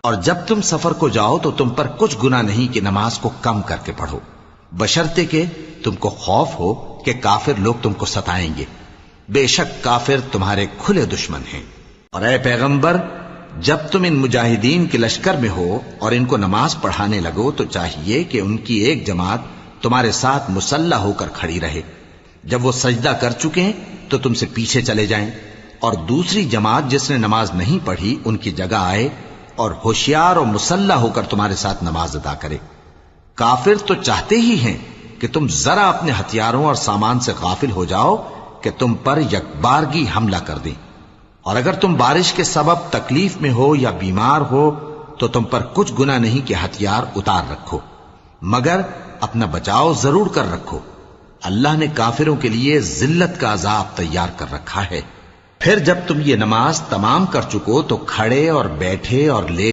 اور جب تم سفر کو جاؤ تو تم پر کچھ گناہ نہیں کہ نماز کو کم کر کے پڑھو، بشرطے کہ تم کو خوف ہو کہ کافر لوگ تم کو ستائیں گے، بے شک کافر تمہارے کھلے دشمن ہیں۔ اور اے پیغمبر، جب تم ان مجاہدین کے لشکر میں ہو اور ان کو نماز پڑھانے لگو تو چاہیے کہ ان کی ایک جماعت تمہارے ساتھ مسلح ہو کر کھڑی رہے، جب وہ سجدہ کر چکیں تو تم سے پیچھے چلے جائیں، اور دوسری جماعت جس نے نماز نہیں پڑھی ان کی جگہ آئے اور ہوشیار اور مسلح ہو کر تمہارے ساتھ نماز ادا کرے۔ کافر تو چاہتے ہی ہیں کہ تم ذرا اپنے ہتھیاروں اور سامان سے غافل ہو جاؤ کہ تم پر یکبارگی حملہ کر دیں، اور اگر تم بارش کے سبب تکلیف میں ہو یا بیمار ہو تو تم پر کچھ گناہ نہیں کہ ہتھیار اتار رکھو، مگر اپنا بچاؤ ضرور کر رکھو، اللہ نے کافروں کے لیے ذلت کا عذاب تیار کر رکھا ہے۔ پھر جب تم یہ نماز تمام کر چکو تو کھڑے اور بیٹھے اور لے